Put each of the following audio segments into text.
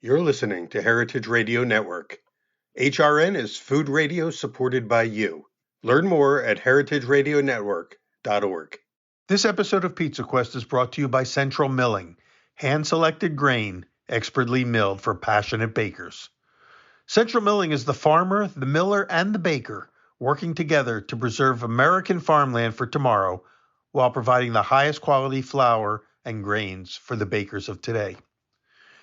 You're listening to Heritage Radio Network. HRN is food radio supported by you. Learn more at heritageradionetwork.org. This episode of Pizza Quest is brought to you by Central Milling, hand-selected grain, expertly milled for passionate bakers. Central Milling is the farmer, the miller, and the baker working together to preserve American farmland for tomorrow while providing the highest quality flour and grains for the bakers of today.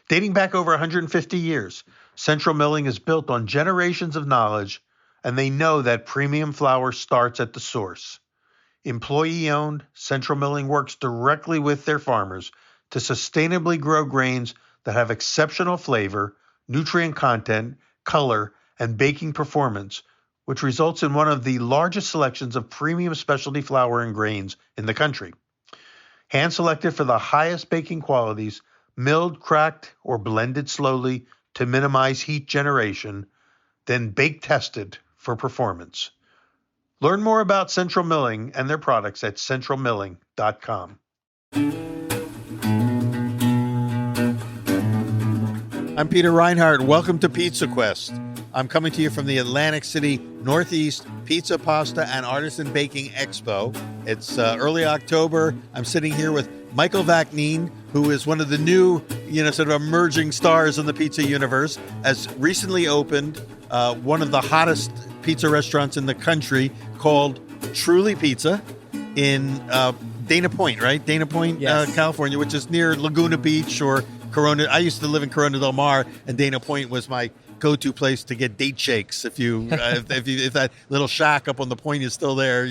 Dating back over 150 years, Central Milling is built on generations of knowledge, and they know that premium flour starts at the source. Employee-owned, Central Milling works directly with their farmers to sustainably grow grains that have exceptional flavor, nutrient content, color, and baking performance, which results in one of the largest selections of premium specialty flour and grains in the country. Hand-selected for the highest baking qualities, milled, cracked, or blended slowly to minimize heat generation, then bake-tested for performance. Learn more about Central Milling and their products at centralmilling.com. I'm Peter Reinhardt. Welcome to Pizza Quest. I'm coming to you from the Atlantic City Northeast Pizza, Pasta, and Artisan Baking Expo. It's early October. I'm sitting here with Michael Vakneen, who is one of the new, sort of emerging stars in the pizza universe, has recently opened one of the hottest pizza restaurants in the country called Truly Pizza in Dana Point, right? Dana Point, yes. California, which is near Laguna Beach or Corona. I used to live in Corona Del Mar, and Dana Point was my go-to place to get date shakes. If that little shack up on the point is still there,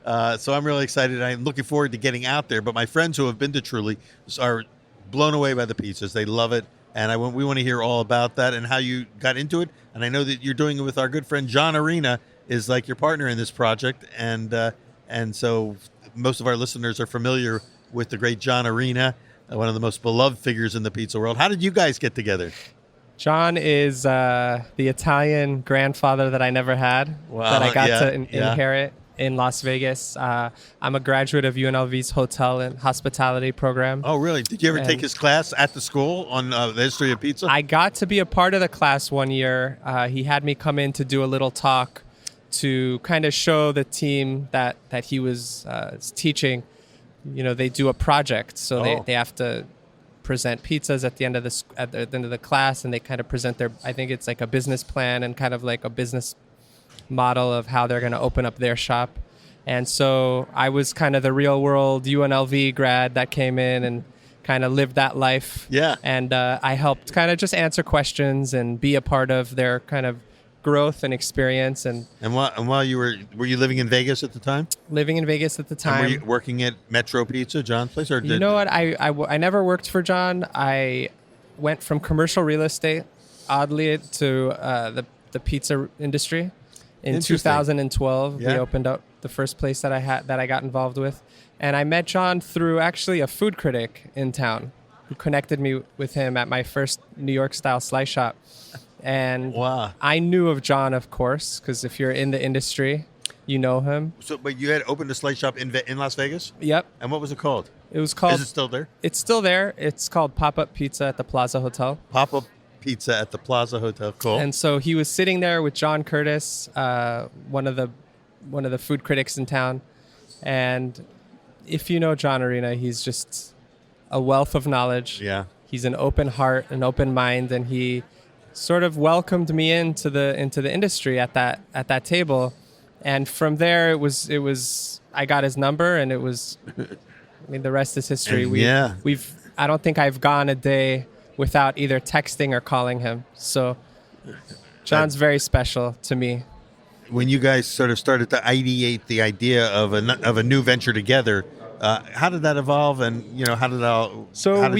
So I'm really excited. I'm looking forward to getting out there. But my friends who have been to Truly are blown away by the pizzas. They love it. And we want to hear all about that and how you got into it. And I know that you're doing it with our good friend John Arena is like your partner in this project. And so most of our listeners are familiar with the great John Arena, one of the most beloved figures in the pizza world. How did you guys get together? John is the Italian grandfather that I never had, that I got to inherit in Las Vegas. I'm a graduate of UNLV's Hotel and Hospitality program. Oh, really? Did you ever take his class at the school on the history of pizza? I got to be a part of the class one year. He had me come in to do a little talk to kind of show the team that he was teaching. They do a project, so they have to present pizzas at the end of the class, and they kind of present I think it's like a business plan and kind of like a business model of how they're going to open up their shop. And so I was kind of the real world UNLV grad that came in and kind of lived that life. Yeah. And I helped kind of just answer questions and be a part of their kind of growth and experience. And while you were you living in Vegas at the time? Living in Vegas at the time. And were you working at Metro Pizza, John's place? Or you know what? I never worked for John. I went from commercial real estate, oddly, to the pizza industry. In 2012, we opened up the first place that I got involved with. And I met John through actually a food critic in town who connected me with him at my first New York style slice shop. And wow. I knew of John, of course, because if you're in the industry, you know him. So, but you had opened a slice shop in Las Vegas? Yep. And what was it called? It was called... Is it still there? It's still there. It's called Pop-Up Pizza at the Plaza Hotel. Pop-Up Pizza at the Plaza Hotel. Cool. And so he was sitting there with John Curtis, one of the food critics in town. And if you know John Arena, he's just a wealth of knowledge. Yeah. He's an open heart, an open mind, and he sort of welcomed me into the industry at that table. And from there it was I got his number, and it was the rest is history. I don't think I've gone a day without either texting or calling him. So John's very special to me. When you guys sort of started to ideate the idea of a new venture together, how did that evolve, and how did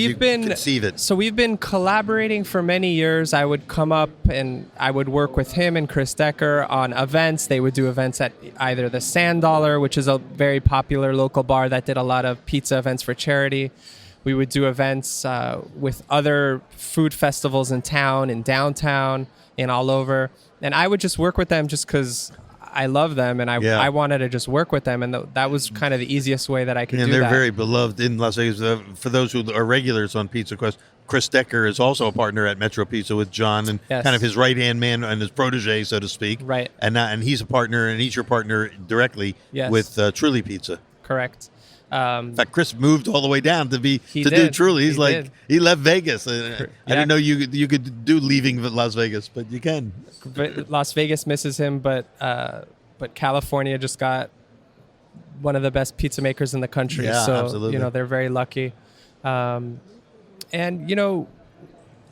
you conceive it? So we've been collaborating for many years. I would come up and I would work with him and Chris Decker on events. They would do events at either the Sand Dollar, which is a very popular local bar that did a lot of pizza events for charity. We would do events with other food festivals in town, in downtown, and all over. And I would just work with them just because I love them, and I wanted to just work with them, and that was kind of the easiest way that I could do that. And they're very beloved in Las Vegas. For those who are regulars on Pizza Quest, Chris Decker is also a partner at Metro Pizza with John, and Yes. kind of his right hand man and his protege, so to speak. Right. And he's a partner, and he's your partner directly Yes. with Truly Pizza. Correct. In fact, Chris moved all the way down to do did. Truly. He's He like did. he left Vegas. I Yeah. didn't know you could do leaving Las Vegas, but you can. But Las Vegas misses him, but California just got one of the best pizza makers in the country. Yeah, so absolutely. they're very lucky. And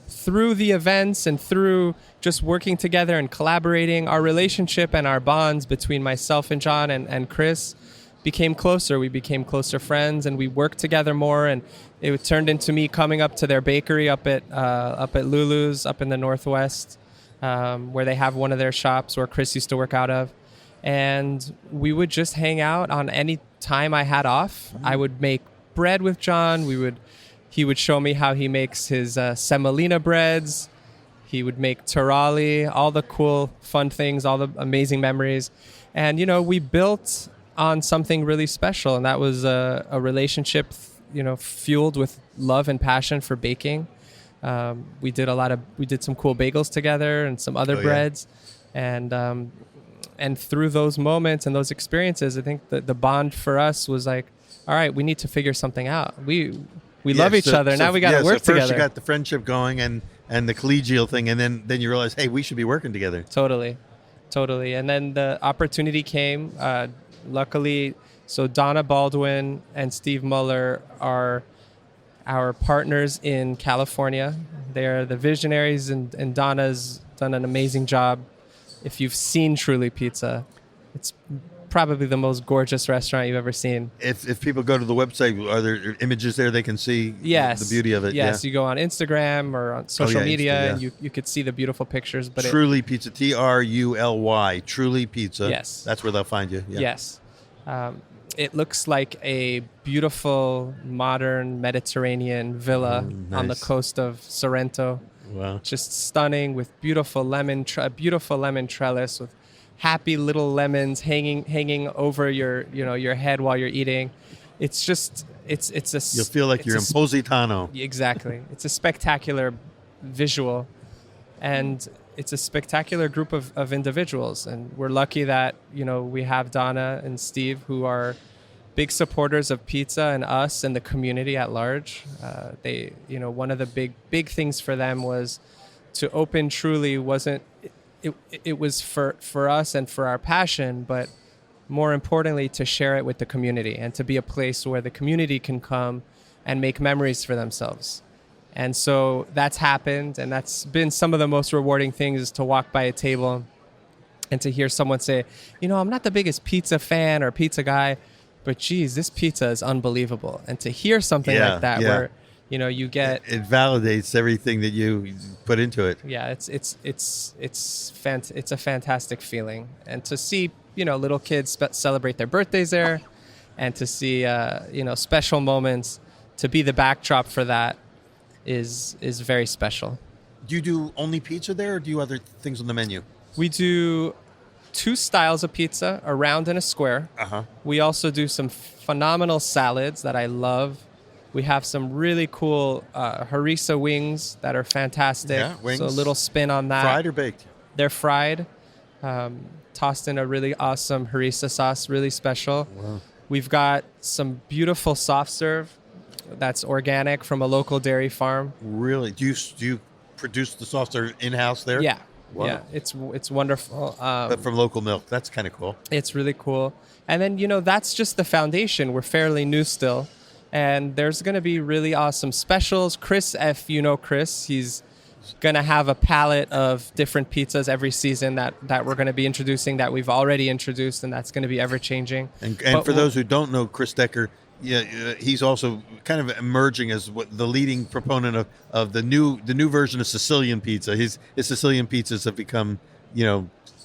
through the events and through just working together and collaborating, our relationship and our bonds between myself and John and Chris became closer. We became closer friends, and we worked together more. And it turned into me coming up to their bakery up at Lulu's up in the Northwest, where they have one of their shops where Chris used to work out of. And we would just hang out on any time I had off. I would make bread with John. He would show me how he makes his semolina breads. He would make terali, all the cool, fun things, all the amazing memories. And, we built on something really special. And that was a relationship, fueled with love and passion for baking. We did some cool bagels together and some other breads. And through those moments and those experiences, I think that the bond for us was like, all right, we need to figure something out. We love each other. Now we got to work together. First you got the friendship going and the collegial thing, and then you realize, hey, we should be working together. Totally. And then the opportunity came. Luckily, so Donna Baldwin and Steve Muller are our partners in California. They're the visionaries, and Donna's done an amazing job. If you've seen Truly Pizza, it's probably the most gorgeous restaurant you've ever seen. If people go to the website, are there images there they can see the beauty of it? Yes, you go on Instagram or on social media, Insta, and you could see the beautiful pictures. But Truly Pizza, Truly, Truly Pizza. Yes. That's where they'll find you. Yeah. Yes. It looks like a beautiful, modern Mediterranean villa on the coast of Sorrento. Wow. Just stunning, with beautiful lemon trellis with happy little lemons hanging over your head while you're eating. It's just you'll feel like you're in Positano. Exactly. It's a spectacular visual, and it's a spectacular group of individuals. And we're lucky that we have Donna and Steve, who are big supporters of pizza and us and the community at large. They one of the big things for them was to open Truly. It was for us and for our passion, but more importantly, to share it with the community and to be a place where the community can come and make memories for themselves. And so that's happened, and that's been some of the most rewarding things, is to walk by a table and to hear someone say, I'm not the biggest pizza fan or pizza guy, but geez, this pizza is unbelievable. And to hear something like that where you get it validates everything that you put into it. Yeah, it's a fantastic feeling, and to see little kids celebrate their birthdays there, and to see special moments, to be the backdrop for that is very special. Do you do only pizza there, or do you other things on the menu? We do 2 styles of pizza, a round and a square. We also do some phenomenal salads that I love. We have some really cool harissa wings that are fantastic. Yeah, wings. So a little spin on that. Fried or baked? They're fried, tossed in a really awesome harissa sauce, really special. Wow. We've got some beautiful soft serve that's organic from a local dairy farm. Really? Do you produce the soft serve in-house there? Yeah. Wow. Yeah, it's wonderful. But from local milk. That's kind of cool. It's really cool. And then, that's just the foundation. We're fairly new still. And there's going to be really awesome specials. Chris, if you know Chris, he's going to have a palette of different pizzas every season that we're going to be introducing, that we've already introduced, and that's going to be ever-changing. And for those who don't know Chris Decker, he's also kind of emerging as the leading proponent of the new version of Sicilian pizza. His Sicilian pizzas have become,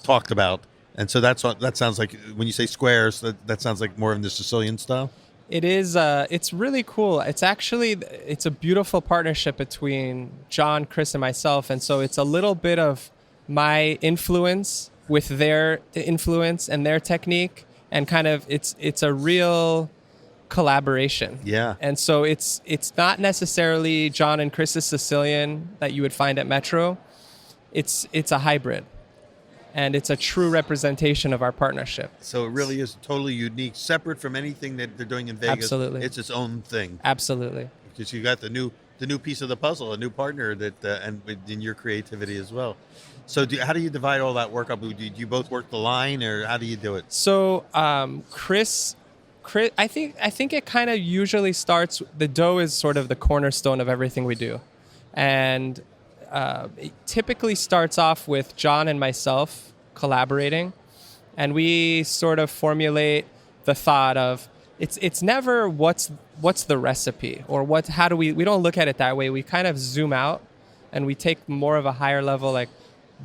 talked about. And so that sounds like, when you say squares, that sounds like more of the Sicilian style. It is. It's really cool. It's a beautiful partnership between John, Chris, and myself. And so it's a little bit of my influence with their influence and their technique. And kind of it's a real collaboration. Yeah. And so it's not necessarily John and Chris's Sicilian that you would find at Metro. It's a hybrid. And it's a true representation of our partnership. So it really is totally unique, separate from anything that they're doing in Vegas. Absolutely. It's its own thing. Absolutely. Because you got the new piece of the puzzle, a new partner that, and in your creativity as well. So how do you divide all that work up? Do you both work the line, or how do you do it? So Chris, I think it kind of usually starts. The dough is sort of the cornerstone of everything we do, and it typically starts off with John and myself collaborating, and we sort of formulate the thought of it's never what's the recipe or how do we don't look at it that way. We kind of zoom out and we take more of a higher level, like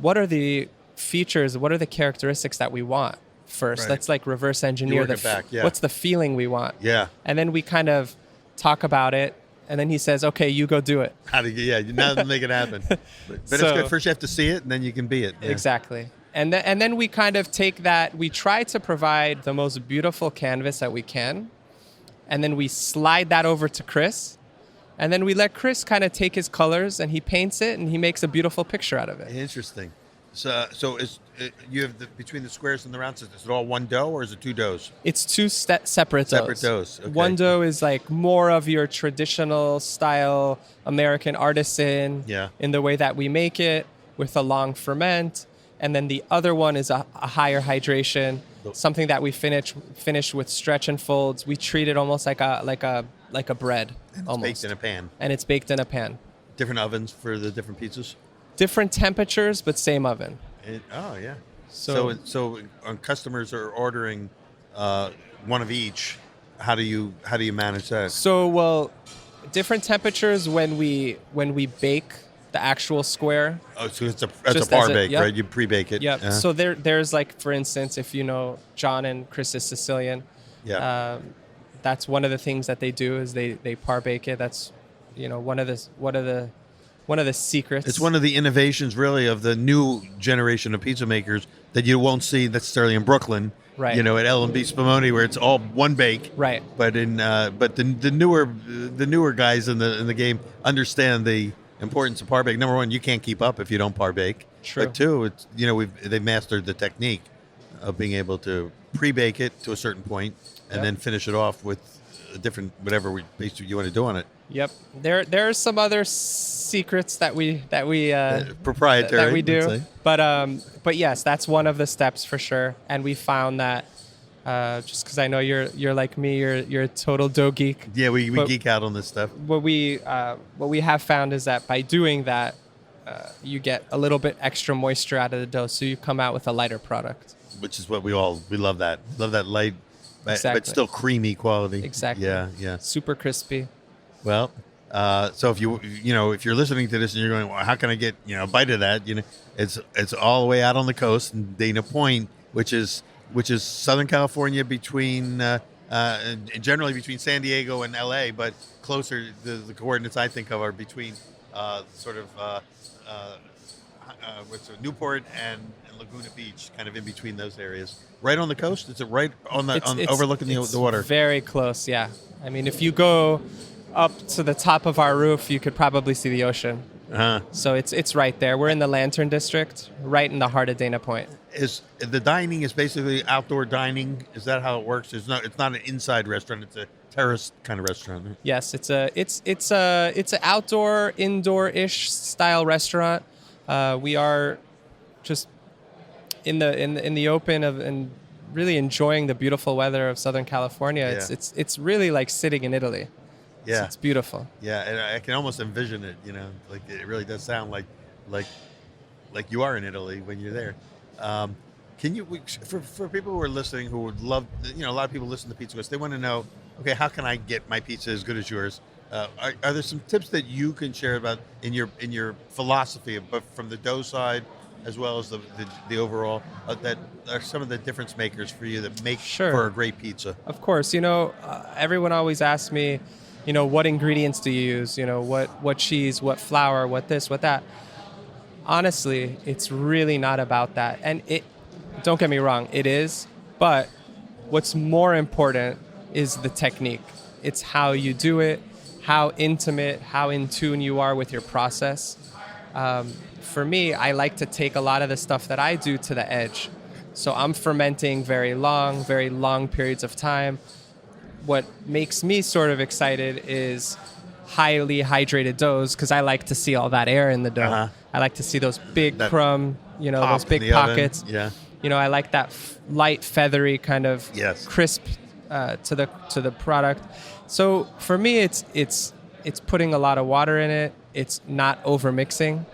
what are the features, what are the characteristics that we want first. Right. Let's like reverse engineer what's the feeling we want. Yeah. And then we kind of talk about it. And then he says, "Okay, you go do it." How to now make it happen. But it's good. First, you have to see it, and then you can be it. Yeah. Exactly. And then we kind of take that. We try to provide the most beautiful canvas that we can, and then we slide that over to Chris, and then we let Chris kind of take his colors, and he paints it, and he makes a beautiful picture out of it. Interesting. So you have between the squares and the rounds, is it all one dough or is it two doughs? It's two separate doughs. Okay. One dough is like more of your traditional style American artisan in the way that we make it with a long ferment. And then the other one is a higher hydration, something that we finish with stretch and folds. We treat it almost like a bread. And it's almost baked in a pan. And it's baked in a pan. Different ovens for the different pizzas? Different temperatures, but same oven. Oh, yeah. So customers are ordering one of each. How do you manage that? So, different temperatures when we bake the actual square. Oh, so that's a par bake, right? You pre-bake it. Yep. So there's like, for instance, if you know John and Chris's Sicilian, that's one of the things that they do is they par bake it. That's one of the secrets. It's one of the innovations, really, of the new generation of pizza makers that you won't see necessarily in Brooklyn. Right. At L&B Spumoni, where it's all one bake. Right. But the newer guys in the game understand the importance of par bake. Number one, you can't keep up if you don't par bake. True. But two, it's they've mastered the technique of being able to pre-bake it to a certain point and then finish it off with a different whatever basically you want to do on it. Yep. There are some other secrets that we proprietary that we do, but yes, that's one of the steps for sure. And we found that just because I know you're like me, you're a total dough geek. Yeah, we geek out on this stuff. What we have found is that by doing that, you get a little bit extra moisture out of the dough, so you come out with a lighter product. Which is what we love that light, exactly. but still creamy quality. Exactly. Yeah. Super crispy. Well, so if if you're listening to this and you're going, well, how can I get a bite of that? It's all the way out on the coast in Dana Point, which is Southern California between generally between San Diego and LA, but closer the coordinates I think of are between Newport and Laguna Beach, kind of in between those areas. Right on the coast? Is it right on overlooking the water? Very close, yeah. I mean, if you go up to the top of our roof, you could probably see the ocean. Uh-huh. So it's right there. We're in the Lantern District, right in the heart of Dana Point. Is the dining is basically outdoor dining? Is that how it works? It's not an inside restaurant. It's a terrace kind of restaurant. Right? Yes, it's an outdoor, indoor-ish style restaurant. We are just in the open and really enjoying the beautiful weather of Southern California. Yeah. It's really like sitting in Italy. Yeah, it's beautiful. Yeah, and I can almost envision it. Like it really does sound like you are in Italy when you're there. Can you, for people who are listening who would love, a lot of people listen to Pizza Quest, they want to know, okay, how can I get my pizza as good as yours? Are there some tips that you can share about in your philosophy, but from the dough side as well as the overall, that are some of the difference makers for you that make for a great pizza? Of course, everyone always asks me, what ingredients do you use? What cheese, what flour, what this, what that. Honestly, it's really not about that. And don't get me wrong, it is. But what's more important is the technique. It's how you do it, how intimate, how in tune you are with your process. For me, I like to take a lot of the stuff that I do to the edge. So I'm fermenting very long periods of time. What makes me sort of excited is highly hydrated doughs, because I like to see all that air in the dough. Uh-huh. I like to see those big That crumb, pop those in big the oven. pockets. Yeah. I like that light, feathery kind of Yes. crisp to the product. So for me, it's putting a lot of water in it. It's not over mixing.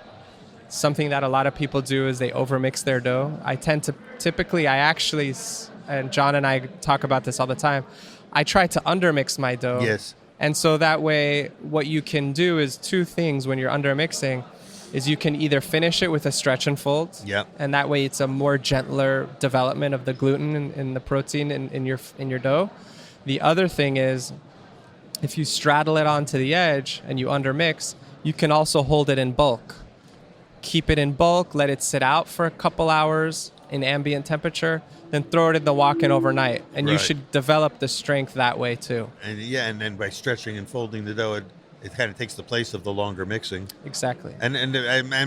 Something that a lot of people do is they overmix their dough. I tend to and John and I talk about this all the time, I try to undermix my dough. Yes. And so that way, what you can do is two things when you're undermixing, is you can either finish it with a stretch and fold. Yep. And that way it's a more gentler development of the gluten and the protein in your dough. The other thing is, if you straddle it onto the edge and you undermix, you can also hold it in bulk. Keep it in bulk, let it sit out for a couple hours in ambient temperature, then throw it in the walk-in overnight. And you Right. should develop the strength that way too. And then by stretching and folding the dough, it kind of takes the place of the longer mixing. Exactly. And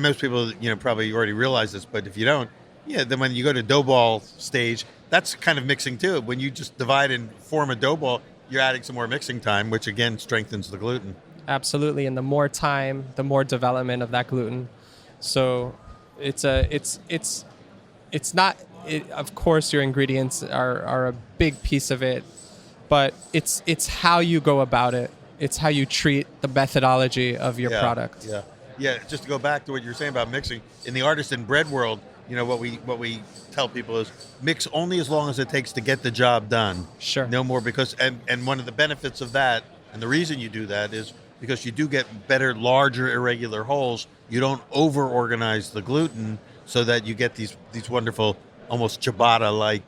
most people, probably already realize this, but if you don't, then when you go to dough ball stage, that's kind of mixing too. When you just divide and form a dough ball, you're adding some more mixing time, which again strengthens the gluten. Absolutely. And the more time, the more development of that gluten. So of course your ingredients are a big piece of it, but it's how you go about it. It's how you treat the methodology of your product. Yeah. Just to go back to what you were saying about mixing, in the artisan bread world, what we tell people is mix only as long as it takes to get the job done. Sure. No more, because and one of the benefits of that, and the reason you do that, is because you do get better, larger, irregular holes. You don't over-organize the gluten so that you get these wonderful, almost ciabatta-like,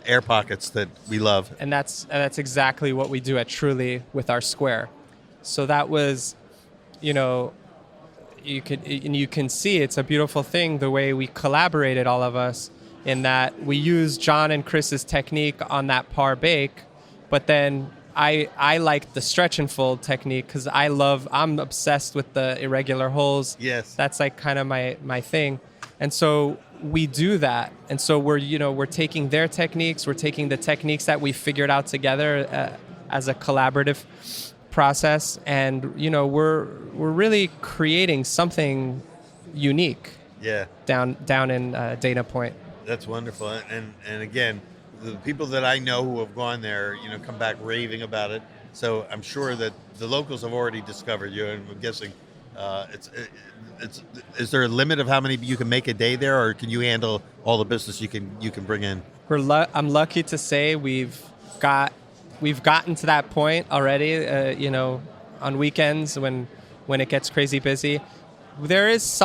air pockets that we love. And that's exactly what we do at Truly with our square. So that was, you can see it's a beautiful thing the way we collaborated, all of us, in that we use John and Chris's technique on that par bake, but then I like the stretch and fold technique because I'm obsessed with the irregular holes. Yes. That's like kind of my thing. And so we do that. And so we're taking their techniques, we're taking the techniques that we figured out together as a collaborative process, and we're really creating something unique. Yeah. Down in Dana Point. That's wonderful. And again, the people that I know who have gone there, come back raving about it. So I'm sure that the locals have already discovered you, and I'm guessing is there a limit of how many you can make a day there, or can you handle all the business you can bring in? I'm lucky to say we've gotten to that point already. On weekends when it gets crazy busy, there is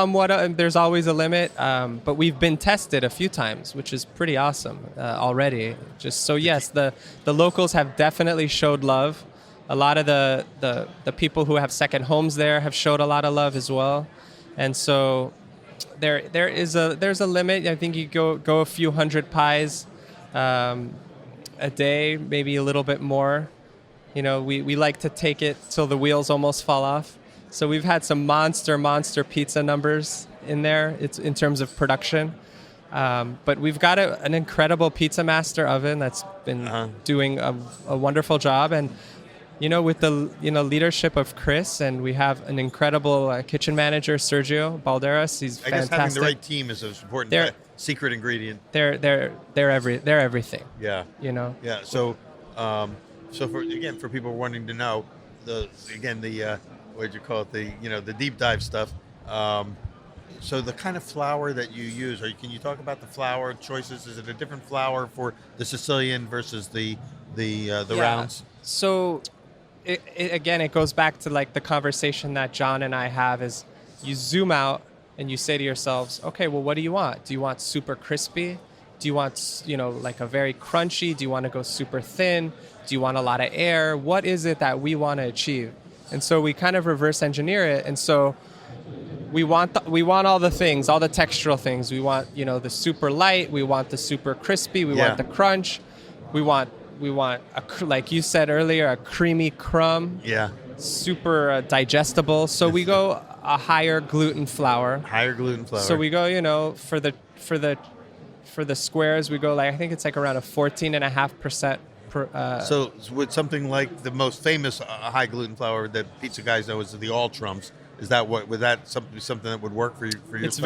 there's always a limit, but we've been tested a few times, which is pretty awesome already. Just so yes, the locals have definitely showed love. A lot of the people who have second homes there have showed a lot of love as well, and so there's a limit. I think you go a few hundred pies a day, maybe a little bit more. We like to take it till the wheels almost fall off. So we've had some monster pizza numbers in there. It's in terms of production, but we've got an incredible pizza master oven that's been doing a wonderful job, and with the leadership of Chris, and we have an incredible kitchen manager, Sergio Balderas. He's fantastic. I guess having the right team is an important secret ingredient. They're everything. Yeah. Yeah. So for people wanting to know, what'd you call it? The deep dive stuff. So the kind of flour that you use, can you talk about the flour choices? Is it a different flour for the Sicilian versus the rounds? So it goes back to like the conversation that John and I have, is you zoom out and you say to yourselves, okay, well, what do you want? Do you want super crispy? Do you want, like a very crunchy? Do you want to go super thin? Do you want a lot of air? What is it that we want to achieve? And so we kind of reverse engineer it. And so we want all the things, all the textural things. We want, the super light. We want the super crispy. We want the crunch. We want we want like you said earlier, a creamy crumb, Yeah. super digestible. So we go a higher gluten flour. Higher gluten flour. So we go, for the squares, we go like I think it's like around a 14.5%. So with something like the most famous high gluten flour that pizza guys know is the All Trumps. Is that would that something that would work for you? It's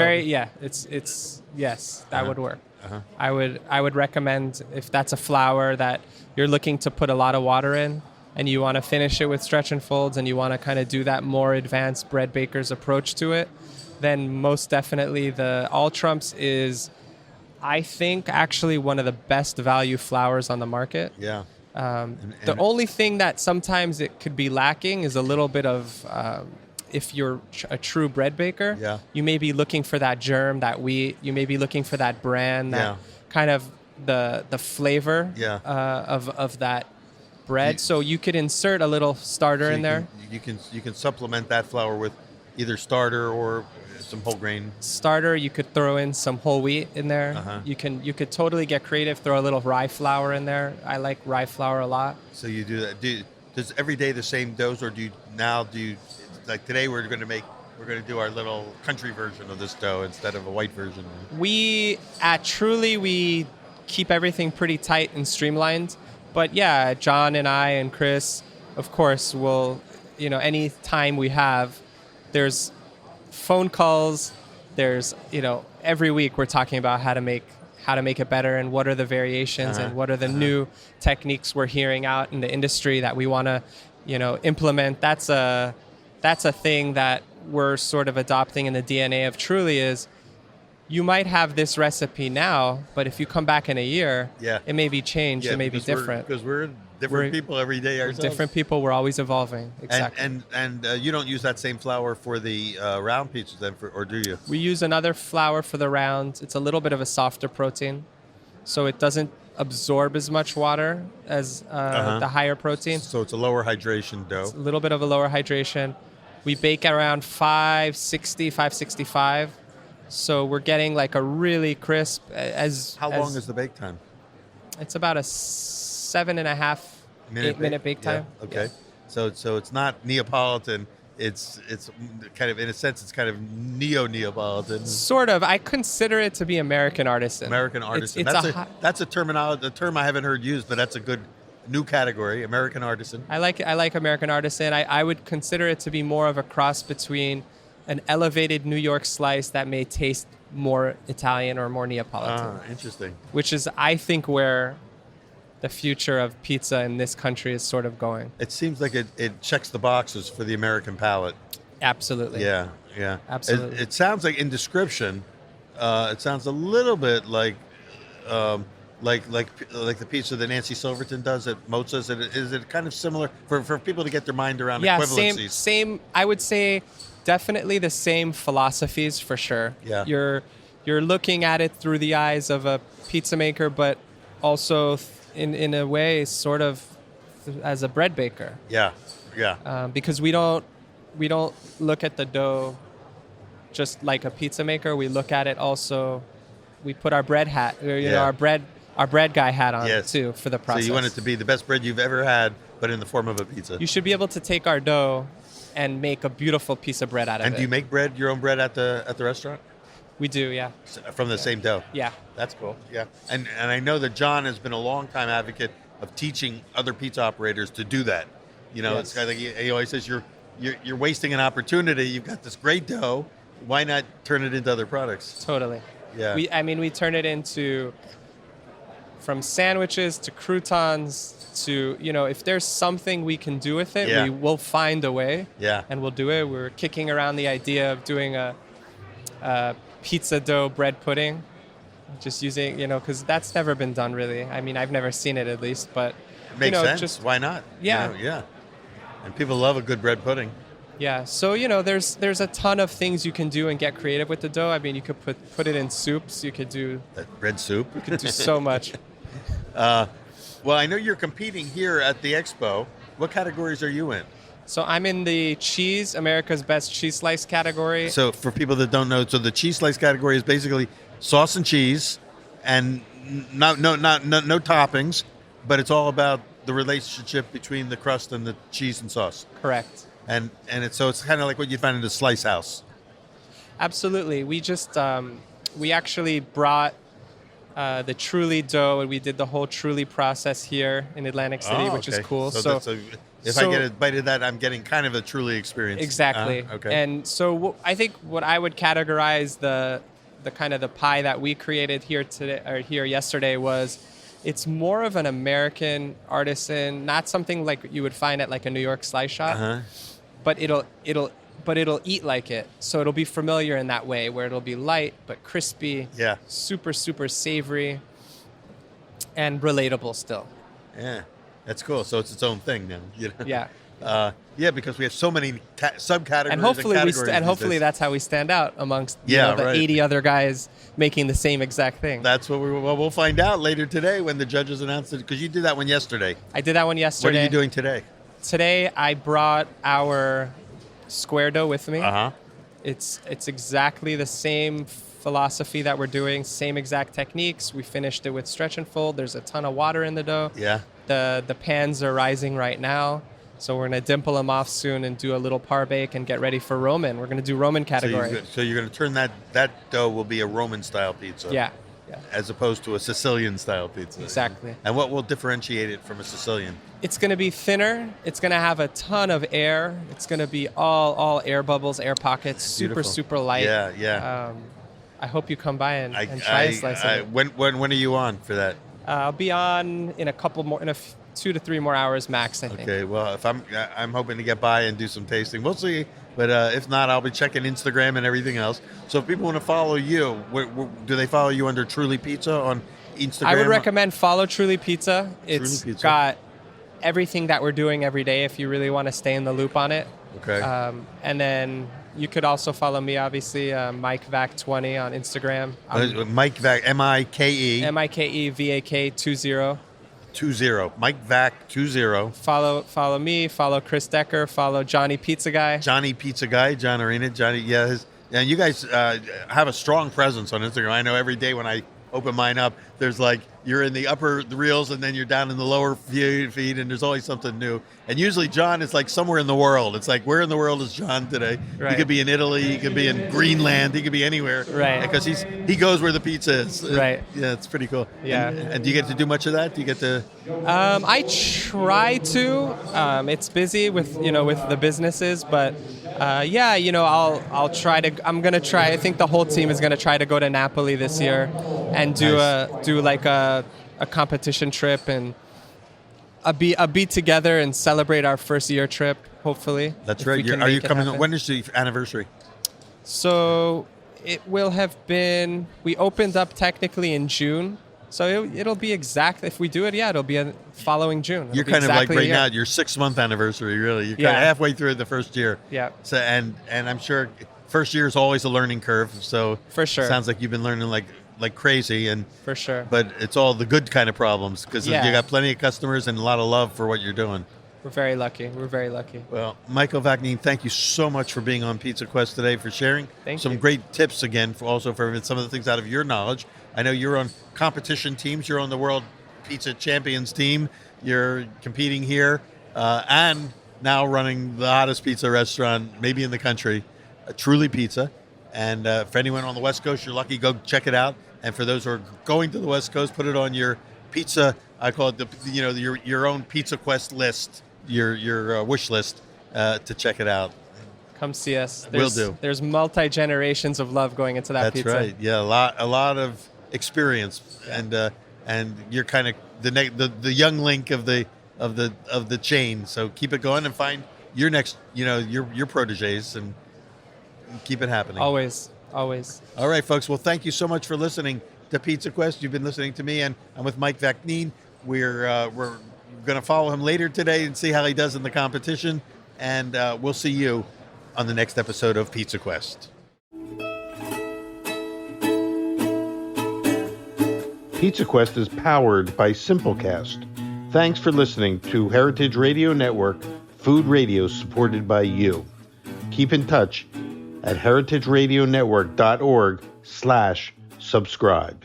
it's yes, that would work. I would recommend if that's a flour that you're looking to put a lot of water in and you want to finish it with stretch and folds and you want to kind of do that more advanced bread baker's approach to it, then most definitely the All Trumps is, I think, actually one of the best value flours on the market. Yeah. The only thing that sometimes it could be lacking is a little bit of, if you're a true bread baker, you may be looking for that germ, that wheat. You may be looking for that bran, that kind of the flavor of that bread. So you could insert a little starter in there. You can supplement that flour with either starter or some whole grain. Starter, you could throw in some whole wheat in there. You could totally get creative, throw a little rye flour in there. I like rye flour a lot. So you do that. Does every day the same doughs, or do you like today we're going to do our little country version of this dough instead of a white version? We at Truly we keep everything pretty tight and streamlined. But yeah, John and I and Chris, of course, will, any time we have, there's phone calls, there's, every week we're talking about how to make it better and what are the variations and what are the new techniques we're hearing out in the industry that we want to, implement. That's a thing that we're sort of adopting in the DNA of Truly is you might have this recipe now, but if you come back in a year, it may be changed, it may be different. Because we're different people every day ourselves. Different people, we're always evolving. Exactly. And you don't use that same flour for the round pizzas then, or do you? We use another flour for the round. It's a little bit of a softer protein, so it doesn't absorb as much water as the higher protein. So it's a lower hydration dough. It's a little bit of a lower hydration. We bake at around 560, 565. So we're getting like a really crisp. How long is the bake time? It's about a 7.5, 8 minute bake time. Yeah. Okay. Yeah. So it's not Neapolitan. It's kind of, in a sense, it's kind of Neapolitan. Sort of. I consider it to be American artisan. American artisan. That's a term I haven't heard used, but that's a good new category, American artisan. I like American artisan. I would consider it to be more of a cross between an elevated New York slice that may taste more Italian or more Neapolitan. Interesting. Which is, I think, where the future of pizza in this country is sort of going. It seems like it checks the boxes for the American palate. Absolutely. Yeah. Absolutely. It sounds like in description, it sounds a little bit like the pizza that Nancy Silverton does at Mozza's. Is it kind of similar for people to get their mind around equivalencies? Same. I would say definitely the same philosophies for sure. Yeah. You're looking at it through the eyes of a pizza maker, but also in a way sort of as a bread baker. Yeah. Because we don't look at the dough just like a pizza maker. We look at it also. We put our bread hat, our bread guy hat on too for the process. So you want it to be the best bread you've ever had, but in the form of a pizza. You should be able to take our dough and make a beautiful piece of bread out of it. And do you make your own bread at the restaurant? We do, yeah. From the same dough? Yeah. That's cool, yeah. And I know that John has been a long-time advocate of teaching other pizza operators to do that. It's kind of like he always says, you're wasting an opportunity. You've got this great dough. Why not turn it into other products? Totally. Yeah. We turn it into, from sandwiches to croutons to, if there's something we can do with it, we will find a way. Yeah. And we'll do it. We're kicking around the idea of doing a pizza dough bread pudding, just using, because that's never been done really. I mean, I've never seen it at least, but it makes sense. Why not? Yeah. Yeah. And people love a good bread pudding. Yeah, so there's a ton of things you can do and get creative with the dough. I mean, you could put it in soups. You could do bread soup. You could do so much. Well, I know you're competing here at the expo. What categories are you in? So I'm in the cheese, America's Best Cheese Slice category. So for people that don't know, so the cheese slice category is basically sauce and cheese, and no toppings, but it's all about the relationship between the crust and the cheese and sauce. Correct. And it's kind of like what you find in a slice house. Absolutely. We just we actually brought the Truly dough, and we did the whole Truly process here in Atlantic City, which is cool. So if I get a bite of that, I'm getting kind of a Truly experience. Exactly. Okay. And so I think what I would categorize the kind of the pie that we created here today or here yesterday was, it's more of an American artisan, not something like you would find at like a New York slice shop, but it'll eat like it. So it'll be familiar in that way, where it'll be light but crispy, super, super savory, and relatable still. Yeah, that's cool. So it's its own thing now. You know? Yeah. Because we have so many subcategories and hopefully categories that's how we stand out amongst the 80 other guys making the same exact thing. That's what we'll find out later today when the judges announce it, because you did that one yesterday. I did that one yesterday. What are you doing today? Today I brought our square dough with me. It's exactly the same philosophy that we're doing, same exact techniques. We finished it with stretch and fold. There's a ton of water in the dough. Yeah. The pans are rising right now. So we're going to dimple them off soon and do a little par bake and get ready for Roman. We're going to do Roman category. So you're going to turn that dough will be a Roman style pizza. Yeah. As opposed to a Sicilian style pizza. Exactly. And what will differentiate it from a Sicilian? It's going to be thinner. It's going to have a ton of air. It's going to be all air bubbles, air pockets, super light. Yeah. I hope you come by and try a slice of it. When are you on for that? I'll be on in a couple more, 2 to 3 more hours max, I think. Okay, well, if I'm hoping to get by and do some tasting. We'll see. But if not, I'll be checking Instagram and everything else. So if people want to follow you, do they follow you under Truly Pizza on Instagram? I would recommend follow Truly Pizza. It's got everything that we're doing every day if you really want to stay in the loop on it. Okay. And then you could also follow me, obviously, Mike Vac20 on Instagram. Mike Vac, M-I-K-E. M-I-K-E V-A-K 20. Mike Vac 20. Follow me, follow Chris Decker, follow Johnny Pizza Guy. John Arena. And you guys have a strong presence on Instagram. I know every day when I open mine up, there's like, you're in the upper reels and then you're down in the lower feed, and there's always something new. And usually John is like somewhere in the world. It's like, where in the world is John today? Right. He could be in Italy, he could be in Greenland, he could be anywhere. Right. Because he goes where the pizza is. Right. Yeah, it's pretty cool. Yeah. And do you get to do much of that? Do you get to? I try to. It's busy with the businesses, but I'll try to. I'm gonna try. I think the whole team is gonna try to go to Napoli this year and do a competition trip and a be together and celebrate our first year trip. Hopefully. That's right. Are you coming? When is the anniversary? So it will have been. We opened up technically in June. So it'll be exactly, if we do it, it'll be following June. You're kind of like right now, your 6-month anniversary, really. You're kind of halfway through the first year. Yeah. So and I'm sure first year is always a learning curve. So for sure. It sounds like you've been learning like crazy. And for sure. But it's all the good kind of problems because you got plenty of customers and a lot of love for what you're doing. We're very lucky. Well, Michael Vakneen, thank you so much for being on Pizza Quest today, for sharing some great tips again, for some of the things out of your knowledge. I know you're on competition teams. You're on the World Pizza Champions team. You're competing here and now running the hottest pizza restaurant maybe in the country, Truly Pizza. And for anyone on the West Coast, you're lucky, go check it out. And for those who are going to the West Coast, put it on your pizza, I call it your own Pizza Quest list, your wish list to check it out. Come see us. Will do. There's multi-generations of love going into that pizza. That's right. Yeah, a lot of experience, and you're kind of the young link of the chain. So keep it going and find your next, your proteges and keep it happening. Always. All right, folks. Well, thank you so much for listening to Pizza Quest. You've been listening to me, and I'm with Mike Vakneen. We're going to follow him later today and see how he does in the competition, and we'll see you on the next episode of Pizza Quest. Pizza Quest is powered by Simplecast. Thanks for listening to Heritage Radio Network, food radio supported by you. Keep in touch at heritageradionetwork.org/subscribe.